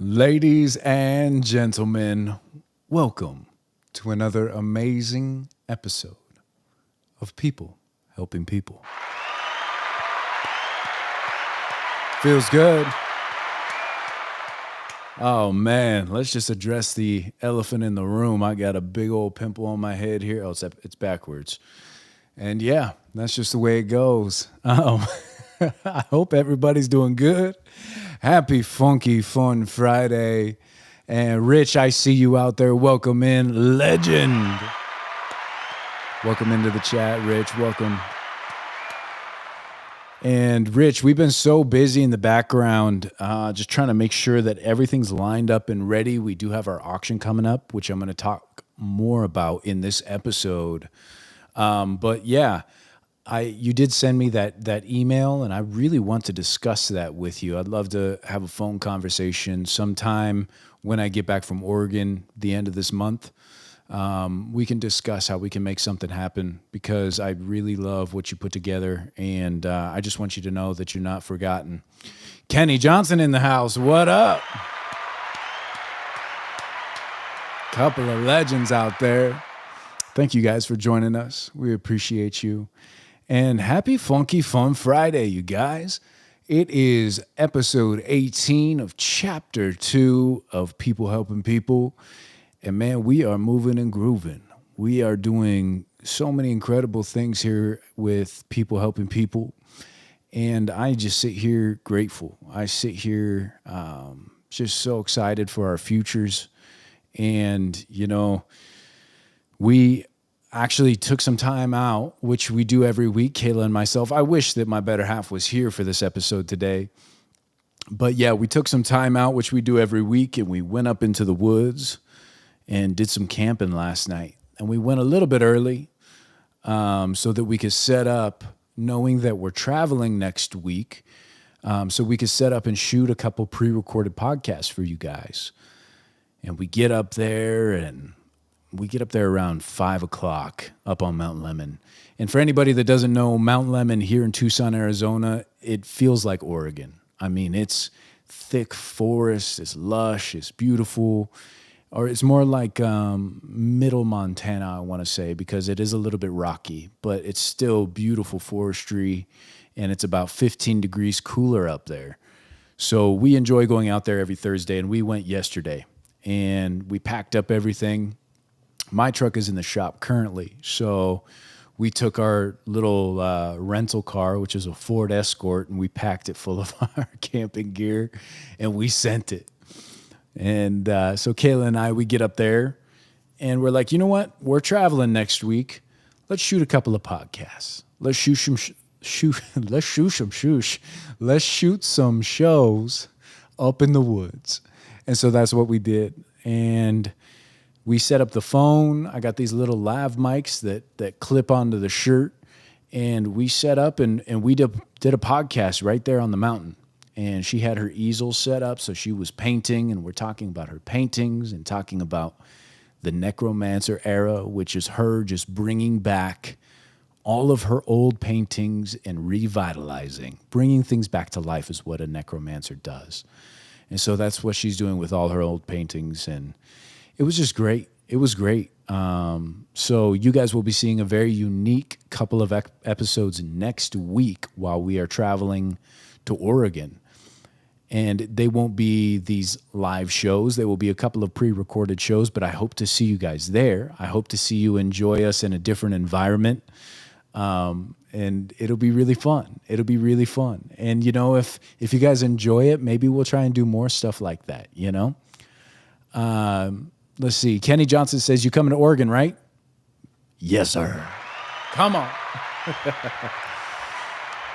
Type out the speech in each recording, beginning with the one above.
Ladies and gentlemen, welcome to another amazing episode of People Helping People. Feels good. Oh man, let's just address the elephant in the room. I got a big old pimple on my head here. Oh, it's backwards. And yeah, that's just the way it goes. I hope everybody's doing good. Happy funky fun Friday. And Rich, I see you out there. Welcome in, legend. Welcome into the chat, Rich. Welcome. And Rich, we've been so busy in the background, just trying to make sure that everything's lined up and ready. We do have our auction coming up, which I'm going to talk more about in this episode. But yeah, you did send me that email, and I really want to discuss that with you. I'd love to have a phone conversation sometime when I get back from Oregon, the end of this month. We can discuss how we can make something happen, because I really love what you put together, and I just want you to know that you're not forgotten. Kenny Johnson in the house. What up? Couple of legends out there. Thank you guys for joining us. We appreciate you. And happy Funky Fun Friday, you guys. It is episode 18 of Chapter 2 of People Helping People. And man, we are moving and grooving. We are doing so many incredible things here with People Helping People. And I just sit here grateful. I sit here just so excited for our futures. And, you know, we actually took some time out, which we do every week, Kayla and myself. I wish that my better half was here for this episode today. But yeah, we took some time out, which we do every week, and we went up into the woods and did some camping last night. And we went a little bit early so that we could set up, knowing that we're traveling next week, so we could set up and shoot a couple pre-recorded podcasts for you guys. And we get up there around 5 o'clock up on Mount Lemmon. And for anybody that doesn't know, Mount Lemmon here in Tucson, Arizona, it feels like Oregon. I mean, it's thick forest, it's lush, it's beautiful. Or it's more like middle Montana, I want to say, because it is a little bit rocky, but it's still beautiful forestry, and it's about 15 degrees cooler up there. So we enjoy going out there every Thursday, and we went yesterday, and we packed up everything. My truck is in the shop currently, so we took our little rental car, which is a Ford Escort, and we packed it full of our camping gear, and we sent it. And so Kayla and I, we get up there, and we're like, you know what? We're traveling next week. Let's shoot a couple of podcasts. Let's shoot some shows up in the woods. And so that's what we did. And we set up the phone. I got these little lav mics that clip onto the shirt. And we set up and we did a podcast right there on the mountain. And she had her easel set up, so she was painting, and we're talking about her paintings and talking about the Necromancer era, which is her just bringing back all of her old paintings and revitalizing. Bringing things back to life is what a Necromancer does. And so that's what she's doing with all her old paintings, and it was just great. It was great. So you guys will be seeing a very unique couple of episodes next week while we are traveling to Oregon. And they won't be these live shows. They will be a couple of pre-recorded shows, but I hope to see you guys there. I hope to see you enjoy us in a different environment. And it'll be really fun. It'll be really fun. And, you know, if you guys enjoy it, maybe we'll try and do more stuff like that, you know? Let's see. Kenny Johnson says, you coming to Oregon, right? Yes, sir. Come on.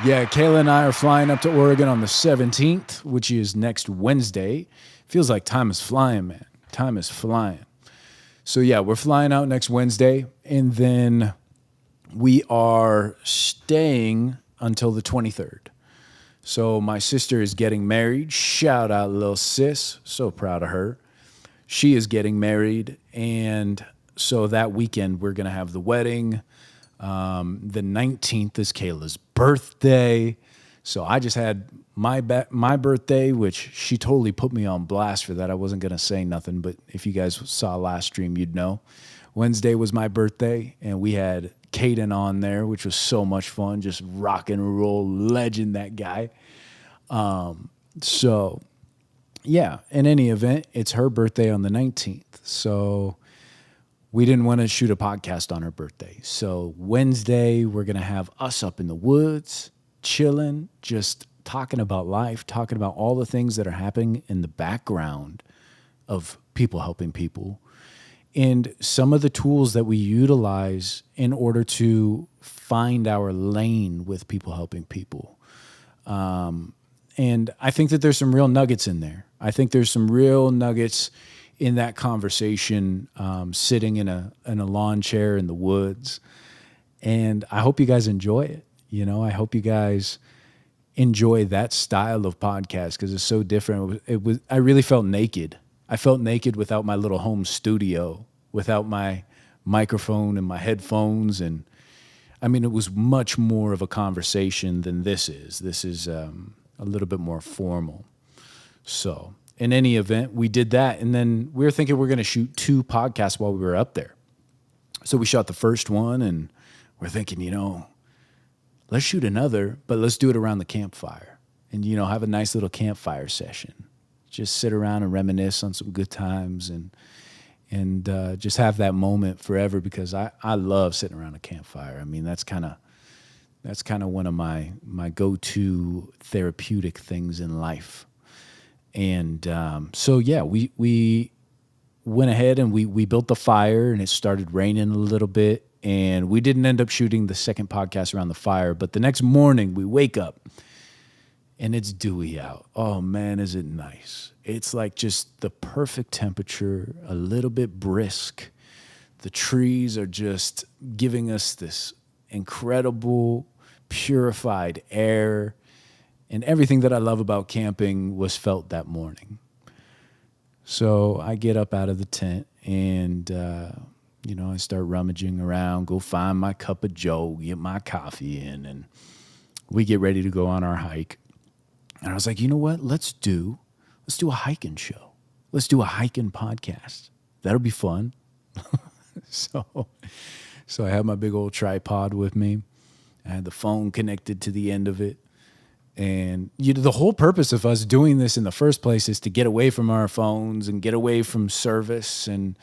Yeah, Kayla and I are flying up to Oregon on the 17th, which is next Wednesday. Feels like time is flying, man. Time is flying. So yeah, we're flying out next Wednesday, and then we are staying until the 23rd. So my sister is getting married. Shout out, little sis. So proud of her. She is getting married, and so that weekend we're going to have the wedding. The 19th is Kayla's birthday. So I just had my birthday, which she totally put me on blast for that. I wasn't going to say nothing, but if you guys saw last stream, you'd know. Wednesday was my birthday, and we had Caden on there, which was so much fun. Just rock and roll legend, that guy. So, yeah, in any event, it's her birthday on the 19th. So we didn't want to shoot a podcast on her birthday. So Wednesday, we're going to have us up in the woods, chilling, just talking about life, talking about all the things that are happening in the background of people helping people, and some of the tools that we utilize in order to find our lane with people helping people. And I think that there's some real nuggets in there. I think there's some real nuggets in that conversation, sitting in a lawn chair in the woods. And I hope you guys enjoy it. You know, I hope you guys enjoy that style of podcast because it's so different. I really felt naked. I felt naked without my little home studio, without my microphone and my headphones. And I mean, it was much more of a conversation than this is. This is a little bit more formal. So in any event, we did that. And then we were thinking we're going to shoot 2 podcasts while we were up there. So we shot the first one, and we're thinking, you know, let's shoot another, but let's do it around the campfire and, you know, have a nice little campfire session. Just sit around and reminisce on some good times and just have that moment forever, because I love sitting around a campfire. I mean, that's kind of one of my go-to therapeutic things in life. And so, yeah, we went ahead and we built the fire, and it started raining a little bit, and we didn't end up shooting the second podcast around the fire. But the next morning we wake up and it's dewy out. Oh man, is it nice. It's like just the perfect temperature, a little bit brisk. The trees are just giving us this incredible, purified air. And everything that I love about camping was felt that morning. So I get up out of the tent and, you know, I start rummaging around, go find my cup of joe, get my coffee in, and we get ready to go on our hike. And I was like, you know what? Let's do a hiking show. Let's do a hiking podcast. That'll be fun. So I had my big old tripod with me. I had the phone connected to the end of it. And you know, the whole purpose of us doing this in the first place is to get away from our phones and get away from service and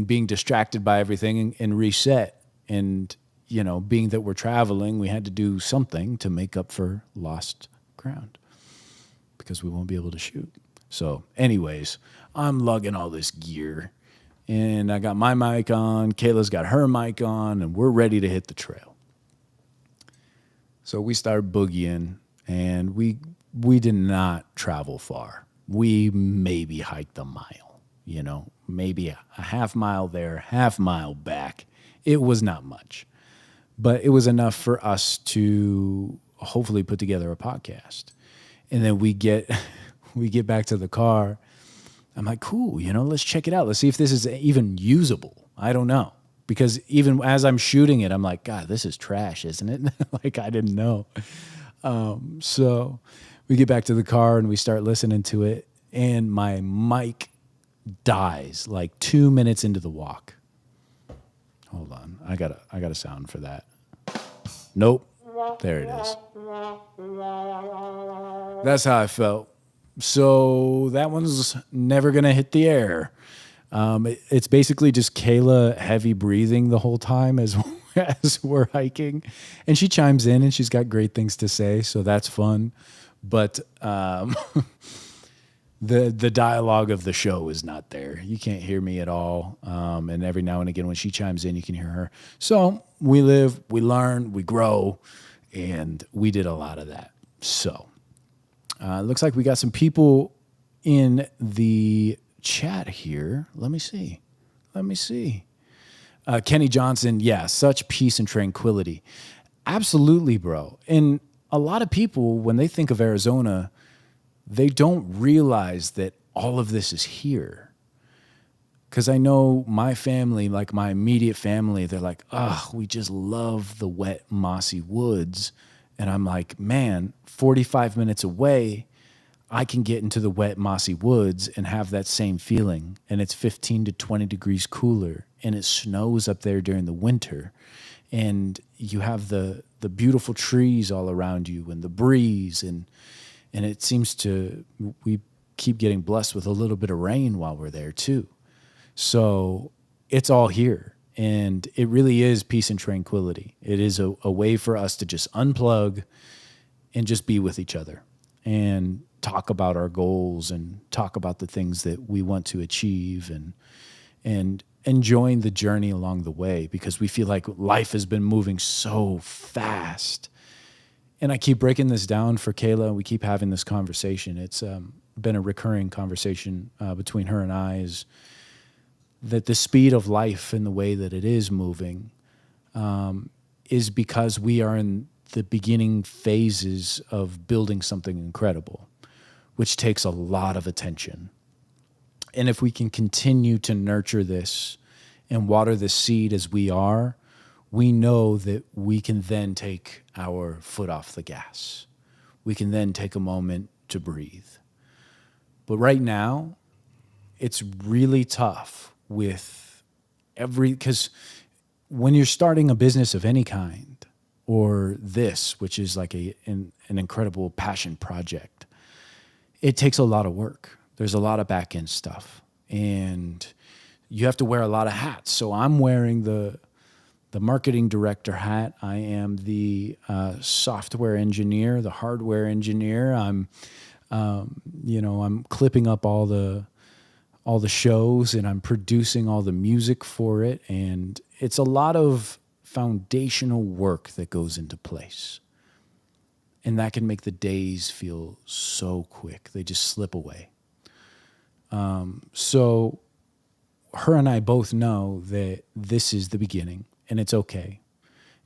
being distracted by everything and reset. And, you know, being that we're traveling, we had to do something to make up for lost ground because we won't be able to shoot. So anyways, I'm lugging all this gear, and I got my mic on, Kayla's got her mic on, and we're ready to hit the trail. So we started boogieing, and we did not travel far. We maybe hiked a mile, you know, maybe a half mile there, half mile back. It was not much, but it was enough for us to hopefully put together a podcast. And then we get back to the car. I'm like, cool, you know, let's check it out. Let's see if this is even usable. I don't know. Because even as I'm shooting it, I'm like, God, this is trash, isn't it? Like, I didn't know. So we get back to the car and we start listening to it, and my mic dies like 2 minutes into the walk. Hold on. I got a sound for that. Nope. There it is. That's how I felt. So that one's never going to hit the air. It's basically just Kayla heavy breathing the whole time as we're hiking. And she chimes in and she's got great things to say, so that's fun. But the dialogue of the show is not there. You can't hear me at all. And every now and again when she chimes in, you can hear her. So we live, we learn, we grow, and we did a lot of that. So it looks like we got some people in the chat here. Let me see. Kenny Johnson, yeah, such peace and tranquility. Absolutely, bro. And a lot of people, when they think of Arizona, they don't realize that all of this is here. Because I know my family, like my immediate family, they're like, we just love the wet, mossy woods. And I'm like, man, 45 minutes away, I can get into the wet, mossy woods and have that same feeling. And it's 15 to 20 degrees cooler, and it snows up there during the winter. And you have the beautiful trees all around you and the breeze. And it seems we keep getting blessed with a little bit of rain while we're there too. So it's all here. And it really is peace and tranquility. It is a way for us to just unplug and just be with each other and talk about our goals and talk about the things that we want to achieve and enjoying the journey along the way, because we feel like life has been moving so fast. And I keep breaking this down for Kayla. We keep having this conversation. It's been a recurring conversation between her and I, is that the speed of life and the way that it is moving is because we are in the beginning phases of building something incredible, which takes a lot of attention. And if we can continue to nurture this and water the seed as we are, we know that we can then take our foot off the gas. We can then take a moment to breathe. But right now, it's really tough because when you're starting a business of any kind, or this, which is like an incredible passion project, it takes a lot of work. There's a lot of back end stuff, and you have to wear a lot of hats. So I'm wearing the marketing director hat. I am the software engineer, the hardware engineer. I'm clipping up all the shows, and I'm producing all the music for it. And it's a lot of foundational work that goes into place. And that can make the days feel so quick. They just slip away. So her and I both know that this is the beginning, and it's okay.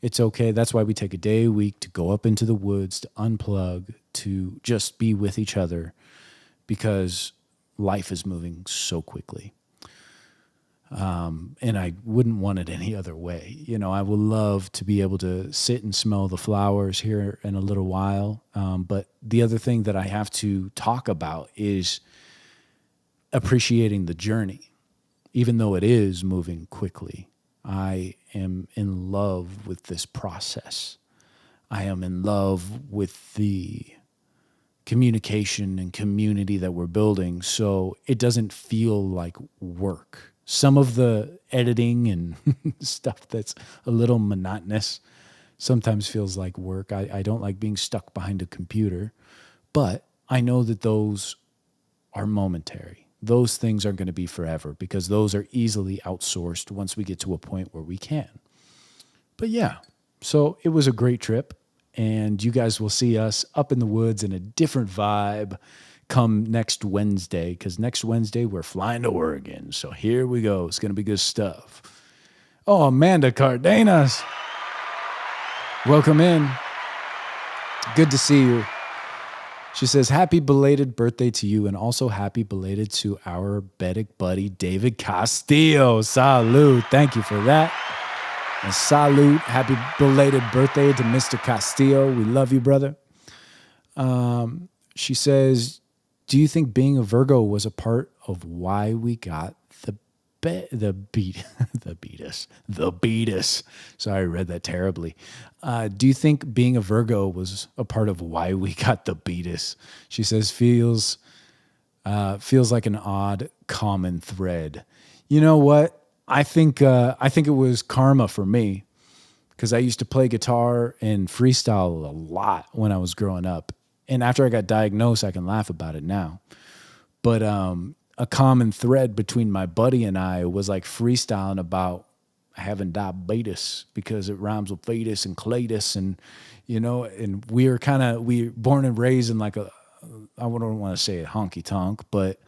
It's okay. That's why we take a day a week to go up into the woods, to unplug, to just be with each other, because life is moving so quickly. And I wouldn't want it any other way. I would love to be able to sit and smell the flowers here in a little while. But the other thing that I have to talk about is appreciating the journey. Even though it is moving quickly, I am in love with this process. I am in love with the communication and community that we're building, so it doesn't feel like work. Some of the editing and stuff that's a little monotonous sometimes feels like work. I don't like being stuck behind a computer, but I know that those are momentary. Those things aren't going to be forever, because those are easily outsourced once we get to a point where we can. But yeah, so it was a great trip, and you guys will see us up in the woods in a different vibe come next Wednesday, because next Wednesday we're flying to Oregon. So here we go. It's going to be good stuff. Oh, Amanda Cardenas. Welcome in. Good to see you. She says, happy belated birthday to you, and also happy belated to our Bedic buddy, David Castillo. Salute. Thank you for that. And salute. Happy belated birthday to Mr. Castillo. We love you, brother. She says, do you think being a Virgo was a part of why we got the beatus? Sorry, I read that terribly. Do you think being a Virgo was a part of why we got the beatus? She says, feels like an odd common thread. You know what? I think it was karma for me, because I used to play guitar and freestyle a lot when I was growing up. And after I got diagnosed, I can laugh about it now. But a common thread between my buddy and I was like freestyling about having diabetes, because it rhymes with fetus and cletus, and and we were born and raised in like I don't want to say a honky tonk, but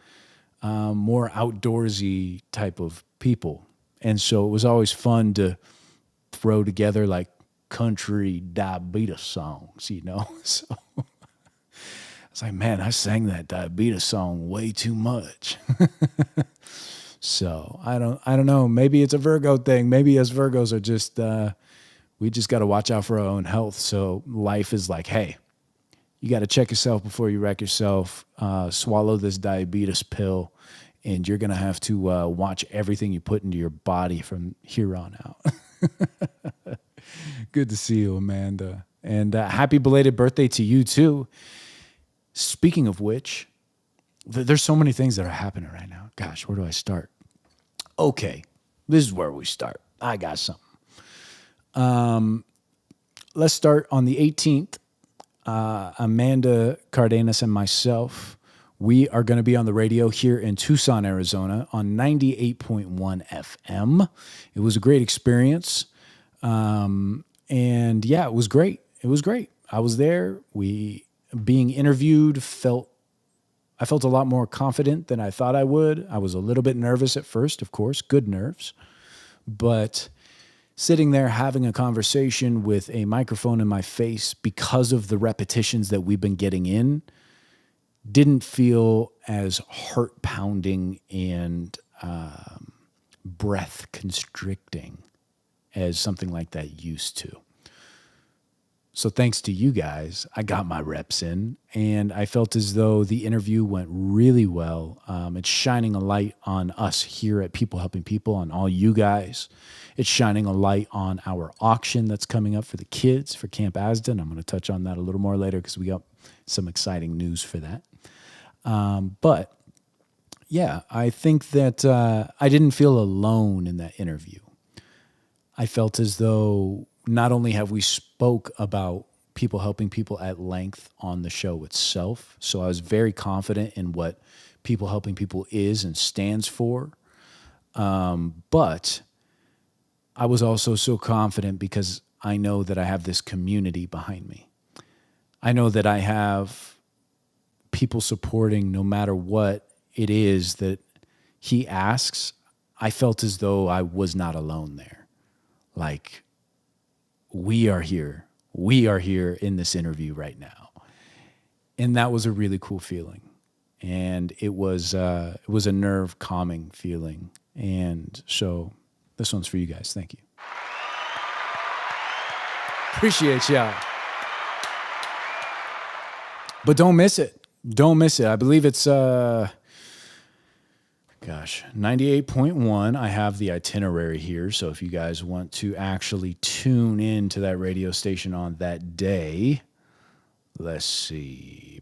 more outdoorsy type of people. And so it was always fun to throw together like country diabetes songs, So I was like, man, I sang that diabetes song way too much. So I don't know. Maybe it's a Virgo thing. Maybe us Virgos are just We just got to watch out for our own health. So life is like, hey, you got to check yourself before you wreck yourself. Swallow this diabetes pill, and you're going to have to watch everything you put into your body from here on out. Good to see you, Amanda. And happy belated birthday to you, too. Speaking of which, there's so many things that are happening right now. Gosh, where do I start? Okay, this is where we start. I got something. Let's start on the 18th. Amanda Cardenas and myself, we are going to be on the radio here in Tucson, Arizona on 98.1 FM. It was a great experience. And yeah, it was great. It was great. I was there. Being interviewed, I felt a lot more confident than I thought I would. I was a little bit nervous at first, of course, good nerves, but sitting there having a conversation with a microphone in my face because of the repetitions that we've been getting in didn't feel as heart pounding and breath constricting as something like that used to. So thanks to you guys, I got my reps in, and I felt as though the interview went really well. It's shining a light on us here at People Helping People, on all you guys. It's shining a light on our auction that's coming up for the kids for Camp Asden. I'm going to touch on that a little more later because we got some exciting news for that. But yeah, I think that I didn't feel alone in that interview. I felt as though not only have we spoke about People Helping People at length on the show itself, so I was very confident in what People Helping People is and stands for, but I was also so confident because I know that I have this community behind me. I know that I have people supporting no matter what it is that he asks. I felt as though I was not alone there. Like, we are here. We are here in this interview right now. And that was a really cool feeling. And it was a nerve calming feeling. And so this one's for you guys. Thank you. Appreciate y'all. But don't miss it. Don't miss it. I believe it's 98.1. I have the itinerary here. So if you guys want to actually tune in to that radio station on that day, let's see.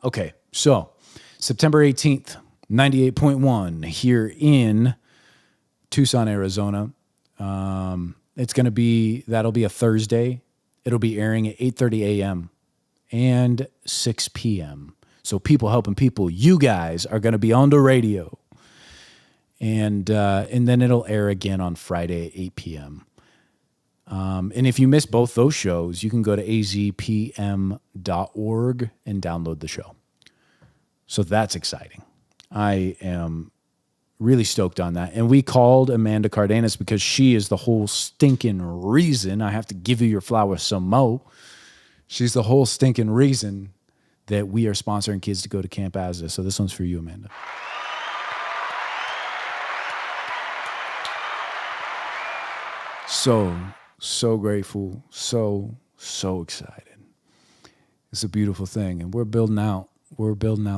Okay. So September 18th, 98.1 here in Tucson, Arizona. That'll be a Thursday. It'll be airing at 8:30 a.m. and 6 p.m. So People Helping People, you guys are going to be on the radio. And then it'll air again on Friday at 8 p.m. And if you miss both those shows, you can go to azpm.org and download the show. So that's exciting. I am really stoked on that. And we called Amanda Cardenas because she is the whole stinking reason. I have to give you your flowers some mo. She's the whole stinking reason that we are sponsoring kids to go to Camp Asda. So this one's for you, Amanda. So grateful. So excited. It's a beautiful thing. And we're building out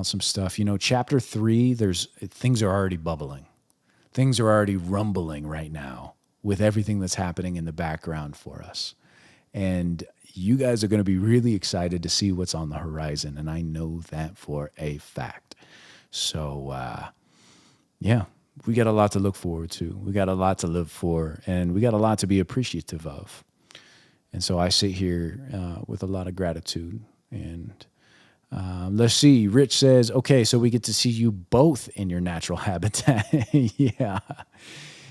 some stuff. You know, chapter 3, things are already bubbling. Things are already rumbling right now with everything that's happening in the background for us. And you guys are going to be really excited to see what's on the horizon. And I know that for a fact. So, yeah, we got a lot to look forward to. We got a lot to live for. And we got a lot to be appreciative of. And so I sit here with a lot of gratitude. And let's see. Rich says, okay, so we get to see you both in your natural habitat. Yeah.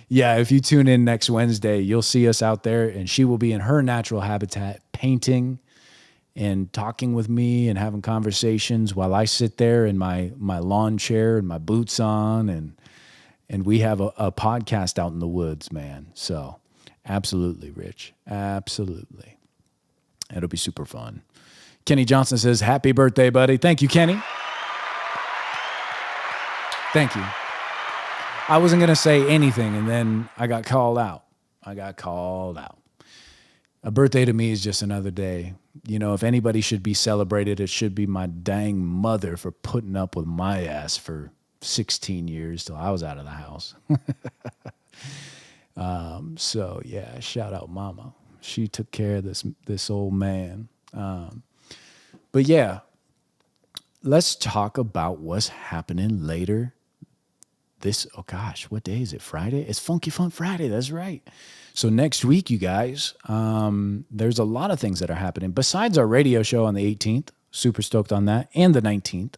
Yeah, if you tune in next Wednesday, you'll see us out there, and she will be in her natural habitat painting and talking with me and having conversations while I sit there in my lawn chair and my boots on, and we have a podcast out in the woods, man. So absolutely, Rich. Absolutely. It'll be super fun. Kenny Johnson says, happy birthday, buddy. Thank you, Kenny. Thank you. I wasn't going to say anything, and then I got called out. A birthday to me is just another day. You know, if anybody should be celebrated, it should be my dang mother for putting up with my ass for 16 years till I was out of the house. So yeah, shout out mama. She took care of this old man. But yeah, let's talk about what's happening later. Oh gosh, what day is it? Friday? It's Funky Fun Friday. That's right. So next week, you guys, there's a lot of things that are happening besides our radio show on the 18th. Super stoked on that. And the 19th.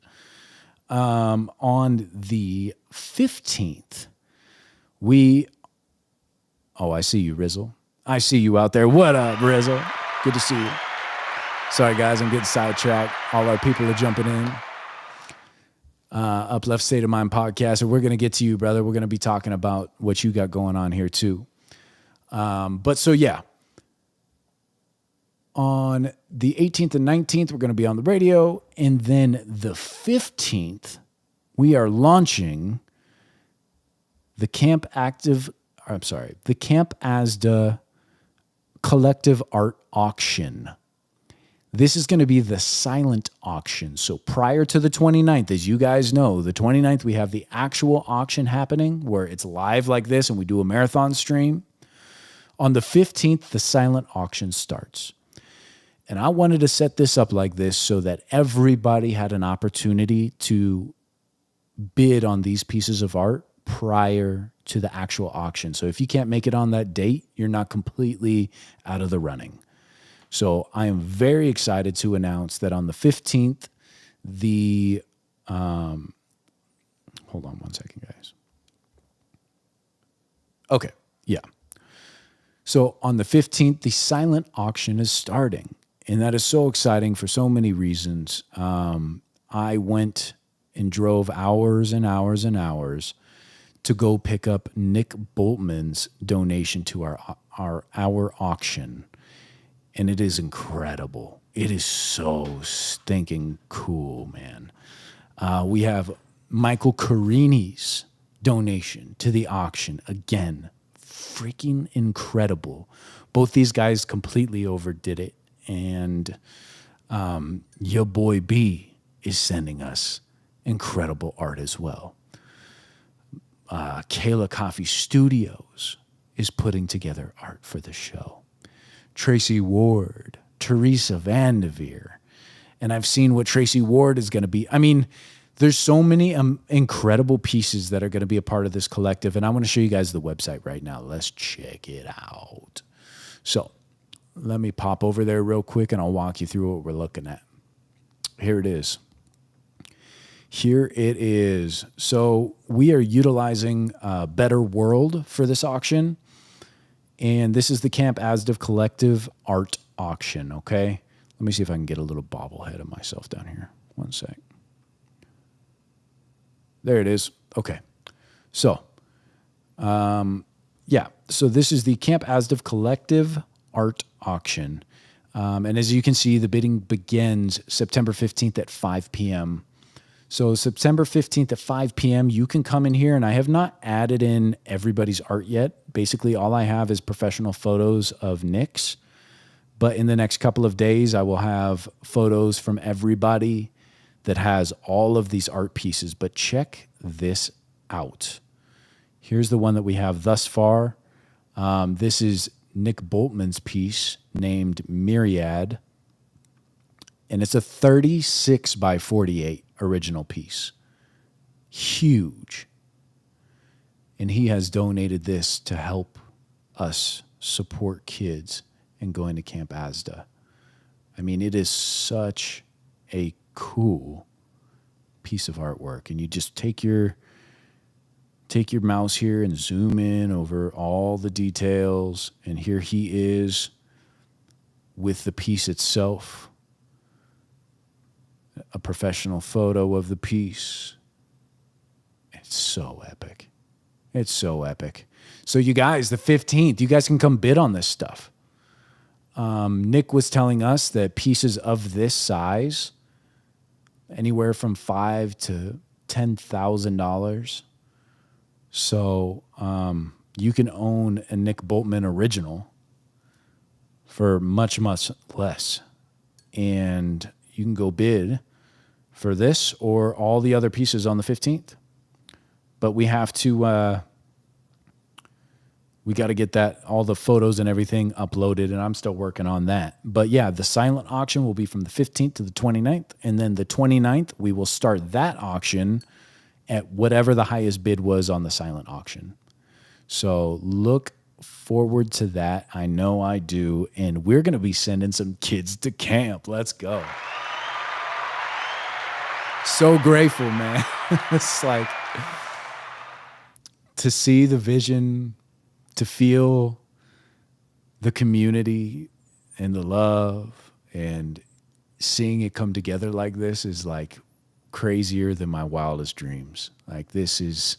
On the 15th, I see you, Rizzle. I see you out there. What up, Rizzle? Good to see you. Sorry, guys, I'm getting sidetracked. All our people are jumping in. Uplift State of Mind podcast, and we're going to get to you, brother. We're going to be talking about what you got going on here, too. But so, yeah. On the 18th and 19th, we're going to be on the radio. And then the 15th, we are launching the Camp Asda Collective Art Auction. This is going to be the silent auction. So prior to the 29th, as you guys know, the 29th, we have the actual auction happening where it's live like this and we do a marathon stream. On the 15th, the silent auction starts. And I wanted to set this up like this so that everybody had an opportunity to bid on these pieces of art prior to the actual auction. So if you can't make it on that date, you're not completely out of the running. So I am very excited to announce that on the 15th, hold on one second, guys. Okay, yeah. So on the 15th, the silent auction is starting. And that is so exciting for so many reasons. I went and drove hours and hours and hours to go pick up Nick Boltman's donation to our auction. And it is incredible. It is so stinking cool, man. We have Michael Carini's donation to the auction. Again, freaking incredible. Both these guys completely overdid it. And your boy B is sending us incredible art as well. Kayla Coffee Studios is putting together art for the show. Tracy Ward, Teresa Vandeveer. And I've seen what Tracy Ward is going to be. I mean, there's so many incredible pieces that are going to be a part of this collective. And I want to show you guys the website right now. Let's check it out. So let me pop over there real quick and I'll walk you through what we're looking at. Here it is. Here it is. So we are utilizing Better World for this auction. And this is the Camp Asda Collective Art Auction, okay? Let me see if I can get a little bobblehead of myself down here. One sec. There it is. Okay. So, So this is the Camp Asda Collective Art Auction. And as you can see, the bidding begins September 15th at 5 p.m. So September 15th at 5 p.m., you can come in here, and I have not added in everybody's art yet. Basically, all I have is professional photos of Nick's. But in the next couple of days, I will have photos from everybody that has all of these art pieces. But check this out. Here's the one that we have thus far. This is Nick Boltman's piece named Myriad. And it's a 36 by 48 original piece. Huge. And he has donated this to help us support kids and going to Camp Asda. I mean, it is such a cool piece of artwork. And you just take your mouse here and zoom in over all the details. And here he is with the piece itself. A professional photo of the piece. It's so epic. It's so epic. So you guys, the 15th, you guys can come bid on this stuff. Nick was telling us that pieces of this size, anywhere from $5,000 to $10,000. So you can own a Nick Boltman original for much, much less. And you can go bid for this or all the other pieces on the 15th. But we have to, we got to get that, all the photos and everything uploaded, and I'm still working on that. But yeah, the silent auction will be from the 15th to the 29th. And then the 29th, we will start that auction at whatever the highest bid was on the silent auction. So look forward to that. I know I do. And we're going to be sending some kids to camp. Let's go. So grateful, man. It's like to see the vision, to feel the community and the love, and seeing it come together like this is like crazier than my wildest dreams. Like this is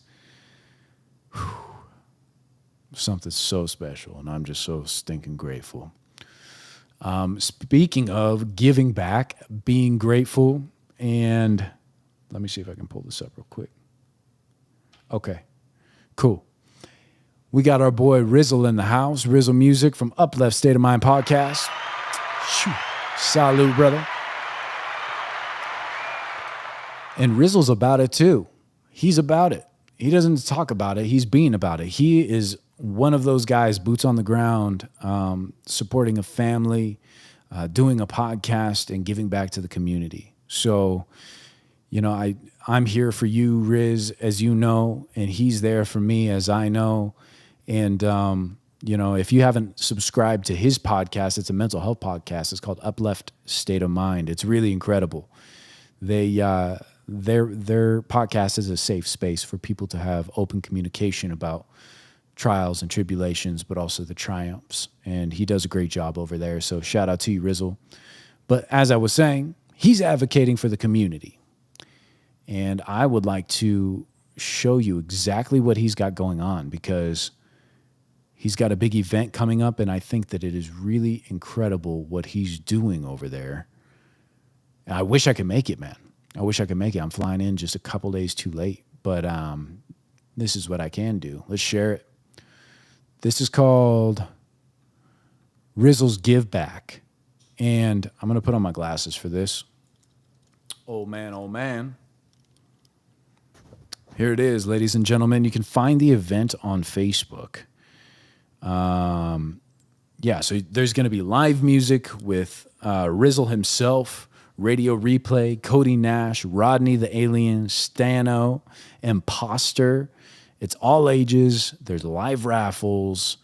something so special, and I'm just so stinking grateful. Speaking of giving back, being grateful, and let me see if I can pull this up real quick. Okay, cool. We got our boy Rizzle in the house. Rizzle Music from Uplift State of Mind Podcast. Salute, brother. And Rizzle's about it too. He's about it. He doesn't talk about it. He's being about it. He is one of those guys, boots on the ground, supporting a family, doing a podcast, and giving back to the community. So, you know, I'm here for you, Riz, as you know, and he's there for me, as I know. And, you know, if you haven't subscribed to his podcast, it's a mental health podcast. It's called Uplift State of Mind. It's really incredible. Their podcast is a safe space for people to have open communication about trials and tribulations, but also the triumphs. And he does a great job over there. So shout out to you, Rizzle. But as I was saying, he's advocating for the community. And I would like to show you exactly what he's got going on, because he's got a big event coming up, and I think that it is really incredible what he's doing over there. And I wish I could make it, man. I wish I could make it. I'm flying in just a couple days too late, but this is what I can do. Let's share it. This is called Rizzle's Give Back, and I'm going to put on my glasses for this. Oh, man, oh, man. Here it is, ladies and gentlemen. You can find the event on Facebook. Yeah, so there's going to be live music with Rizzle himself, Radio Replay, Cody Nash, Rodney the Alien, Stano, Imposter. It's all ages. There's live raffles,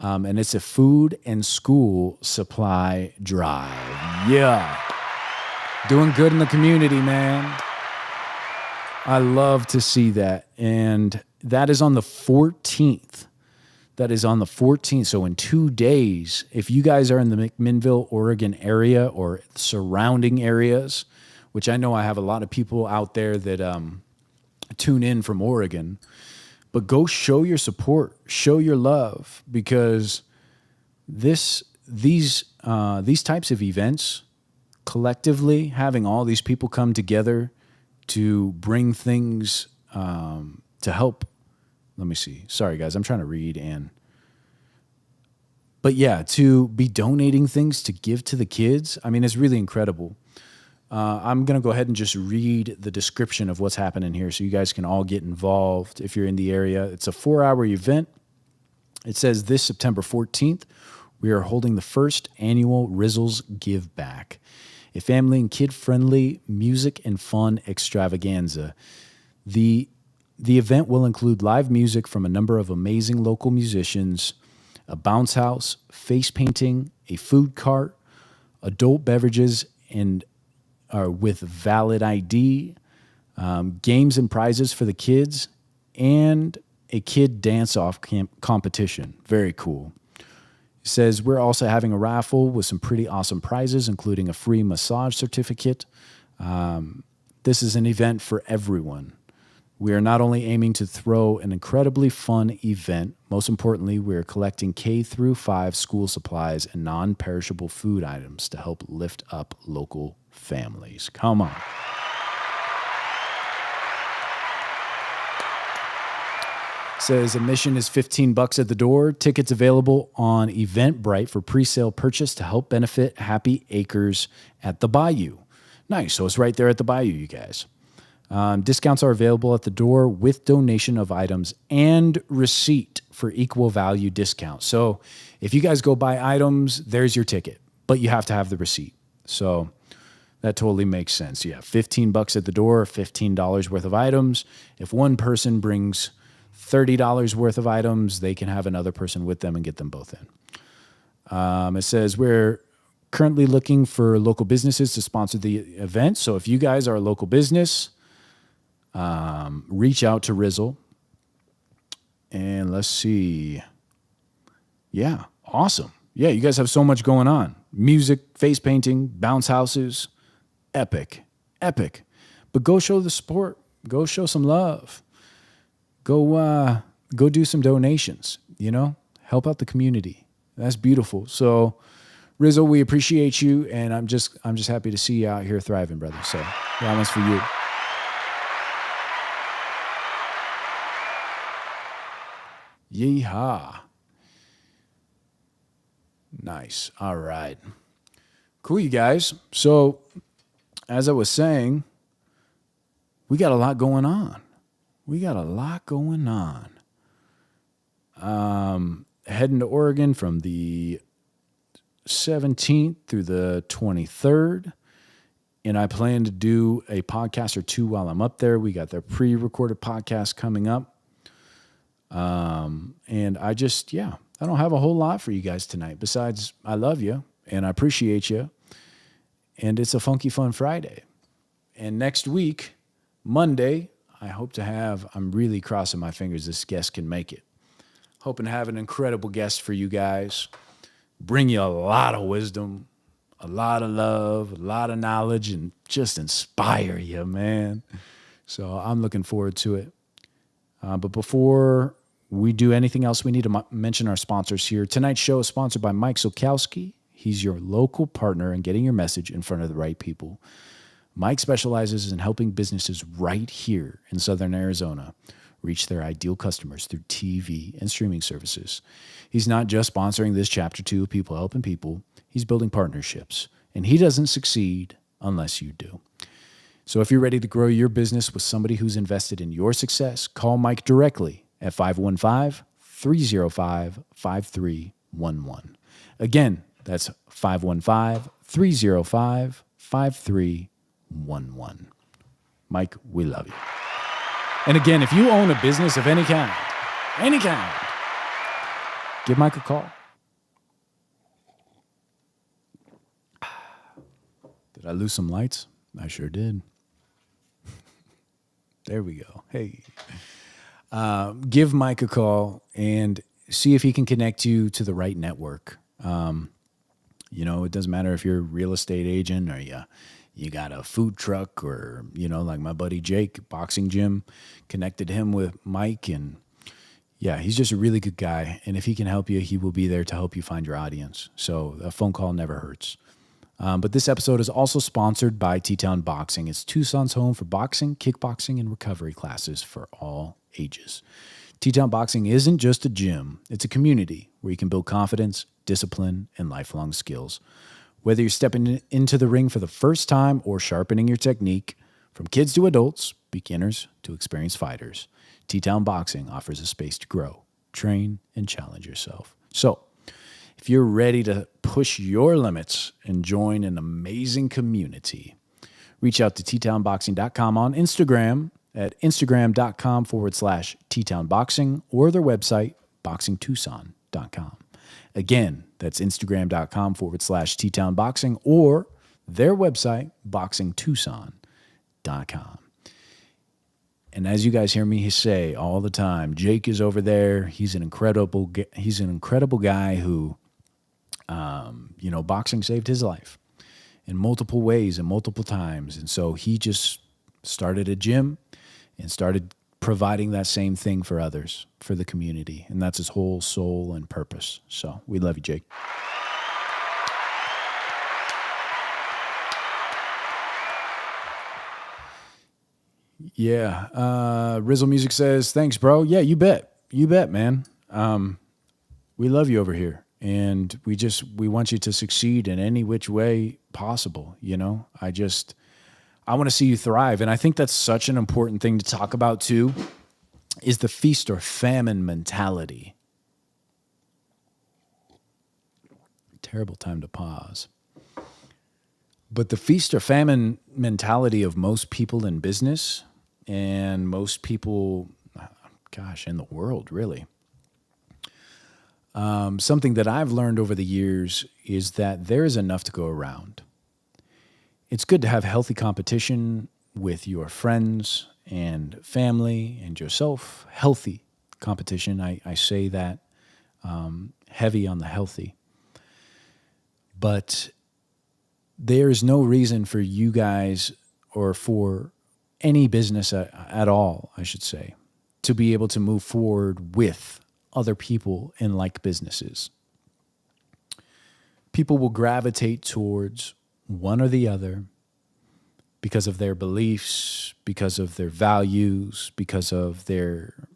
and it's a food and school supply drive. Yeah. Doing good in the community, man. I love to see that. And that is on the 14th. That is on the 14th. So in 2 days, if you guys are in the McMinnville, Oregon area or surrounding areas, which I know I have a lot of people out there that tune in from Oregon, but go show your support, show your love, because these types of events, collectively having all these people come together to bring things to help. Let me see. Sorry, guys. I'm trying to read. But yeah, to be donating things to give to the kids, I mean, it's really incredible. I'm going to go ahead and just read the description of what's happening here so you guys can all get involved if you're in the area. It's a 4-hour event. It says this September 14th, we are holding the first annual Rizzle's Give Back, a family and kid-friendly music and fun extravaganza. The event will include live music from a number of amazing local musicians, a bounce house, face painting, a food cart, adult beverages and with valid ID, games and prizes for the kids, and a kid dance-off competition. Very cool. It says we're also having a raffle with some pretty awesome prizes, including a free massage certificate. This is an event for everyone. We are not only aiming to throw an incredibly fun event, most importantly, we are collecting K-5 school supplies and non-perishable food items to help lift up local families. Come on. Says admission is $15 at the door. Tickets available on Eventbrite for pre-sale purchase to help benefit Happy Acres at the Bayou. Nice. So it's right there at the Bayou, you guys. Discounts are available at the door with donation of items and receipt for equal value discount. So if you guys go buy items, there's your ticket, but you have to have the receipt. So that totally makes sense. Yeah, $15 at the door, $15 worth of items. If one person brings $30 worth of items, they can have another person with them and get them both in. It says we're currently looking for local businesses to sponsor the event. So if you guys are a local business, reach out to Rizzle. And let's see. Yeah, awesome. Yeah, you guys have so much going on. Music, face painting, bounce houses. Epic. But go show the support. Go show some love. Go do some donations, help out the community. That's beautiful. So Rizzle, we appreciate you. And I'm just happy to see you out here thriving, brother. So that one's for you. Yeehaw. Nice. All right. Cool, you guys. So as I was saying, we got a lot going on. Heading to Oregon from the 17th through the 23rd. And I plan to do a podcast or two while I'm up there. We got their pre-recorded podcast coming up. And I don't have a whole lot for you guys tonight. Besides, I love you and I appreciate you. And it's a funky fun Friday. And next week, Monday, I hope to have, I'm really crossing my fingers this guest can make it. Hoping to have an incredible guest for you guys. Bring you a lot of wisdom, a lot of love, a lot of knowledge, and just inspire you, man. So I'm looking forward to it. But before we do anything else, we need to mention our sponsors here. Tonight's show is sponsored by Mike Sokowski. He's your local partner in getting your message in front of the right people. Mike specializes in helping businesses right here in Southern Arizona reach their ideal customers through TV and streaming services. He's not just sponsoring this Chapter 2 of People Helping People. He's building partnerships, and he doesn't succeed unless you do. So if you're ready to grow your business with somebody who's invested in your success, call Mike directly at 515-305-5311. Again, that's 515-305-5311. Mike, we love you. And again, if you own a business of any kind, give Mike a call. Did I lose some lights? I sure did. There we go. Hey. Give Mike a call and see if he can connect you to the right network. It doesn't matter if you're a real estate agent or you got a food truck or, like my buddy Jake, boxing gym, connected him with Mike. And yeah, he's just a really good guy. And if he can help you, he will be there to help you find your audience. So a phone call never hurts. But this episode is also sponsored by T-Town Boxing. It's Tucson's home for boxing, kickboxing, and recovery classes for all ages. T-Town Boxing isn't just a gym. It's a community where you can build confidence, discipline, and lifelong skills. Whether you're stepping into the ring for the first time or sharpening your technique, from kids to adults, beginners to experienced fighters, T-Town Boxing offers a space to grow, train, and challenge yourself. So, if you're ready to push your limits and join an amazing community, reach out to ttownboxing.com on Instagram at instagram.com/ttownboxing or their website, boxingtucson.com. Again, that's instagram.com/ttownboxing or their website, boxingtucson.com. And as you guys hear me say all the time, Jake is over there. He's an incredible guy who, boxing saved his life in multiple ways and multiple times. And so he just started a gym and started providing that same thing for others, for the community. And that's his whole soul and purpose. So we love you, Jake. Yeah. Rizzle Music says, thanks, bro. Yeah, you bet. You bet, man. We love you over here, and we want you to succeed in any which way possible. I want to see you thrive, and I think that's such an important thing to talk about too. Is the feast or famine mentality. Terrible time to pause. But the feast or famine mentality of most people in business and most people, in the world, really. Something that I've learned over the years is that there is enough to go around. It's good to have healthy competition with your friends and family and yourself. Healthy competition. I say that heavy on the healthy. But there is no reason for you guys or for any business at all, I should say, to be able to move forward with other people in like businesses. People will gravitate towards one or the other because of their beliefs, because of their values, because of their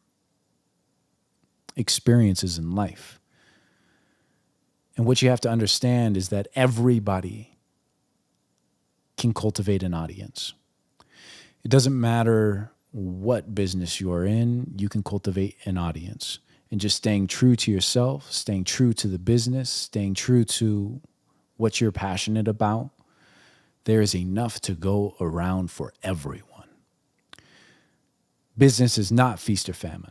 experiences in life. And what you have to understand is that everybody can cultivate an audience. It doesn't matter what business you're in, you can cultivate an audience. And just staying true to yourself, staying true to the business, staying true to what you're passionate about, there is enough to go around for everyone. Business is not feast or famine.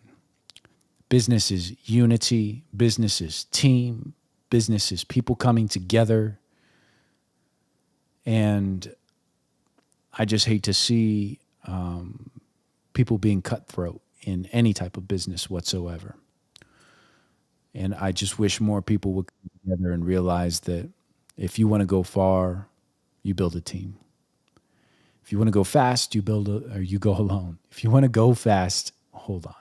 Business is unity. Business is team. Business is people coming together. And I just hate to see people being cutthroat in any type of business whatsoever. And I just wish more people would come together and realize that if you want to go far, you build a team. If you want to go fast, you go alone. If you want to go fast, hold on.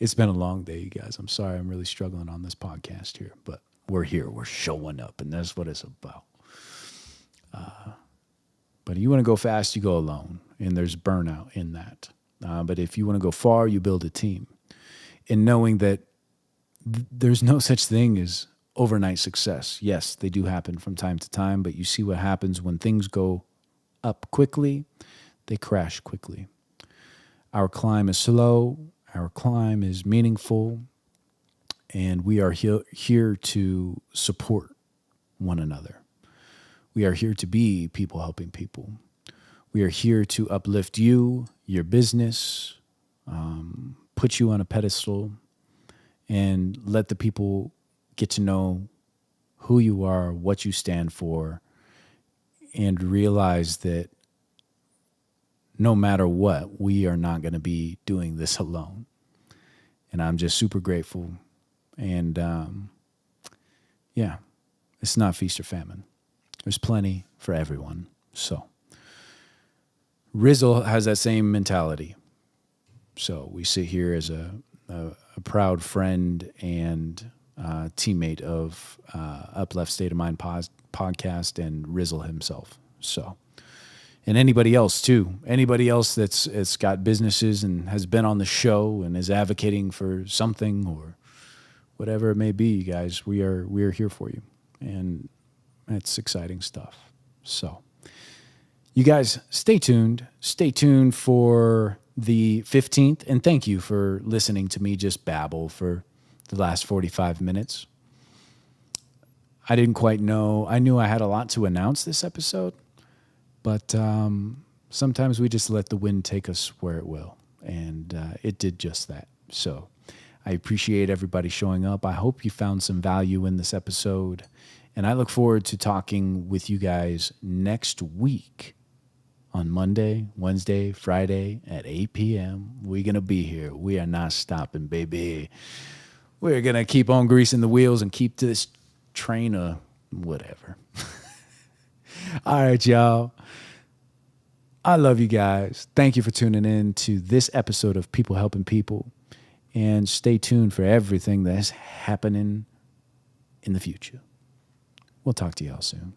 It's been a long day, you guys. I'm sorry. I'm really struggling on this podcast here, but we're here. We're showing up, and that's what it's about. But if you want to go fast, you go alone, and there's burnout in that. But if you want to go far, you build a team. And knowing that there's no such thing as overnight success. Yes, they do happen from time to time, but you see what happens when things go up quickly, they crash quickly. Our climb is slow. Our climb is meaningful, and we are here to support one another. We are here to be people helping people. We are here to uplift you, your business, put you on a pedestal, and let the people get to know who you are, what you stand for, and realize that no matter what, we are not going to be doing this alone. And I'm just super grateful. And it's not feast or famine. There's plenty for everyone. So Rizzle has that same mentality. So we sit here as a proud friend and teammate of Uplift State of Mind podcast and Rizzle himself. So. And anybody else too. Anybody else that's got businesses and has been on the show and is advocating for something or whatever it may be, you guys, we are here for you. And it's exciting stuff. So you guys stay tuned. Stay tuned for the 15th. And thank you for listening to me just babble for the last 45 minutes. I didn't quite know. I knew I had a lot to announce this episode. But sometimes we just let the wind take us where it will. And it did just that. So I appreciate everybody showing up. I hope you found some value in this episode. And I look forward to talking with you guys next week on Monday, Wednesday, Friday at 8 p.m. We're going to be here. We are not stopping, baby. We're going to keep on greasing the wheels and keep this train of whatever. All right, y'all. I love you guys. Thank you for tuning in to this episode of People Helping People. And stay tuned for everything that's happening in the future. We'll talk to y'all soon.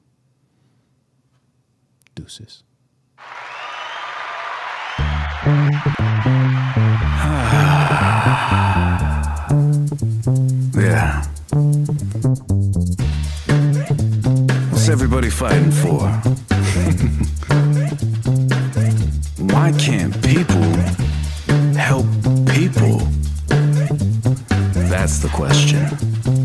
Deuces. What's everybody fighting for? Why can't people help people? That's the question.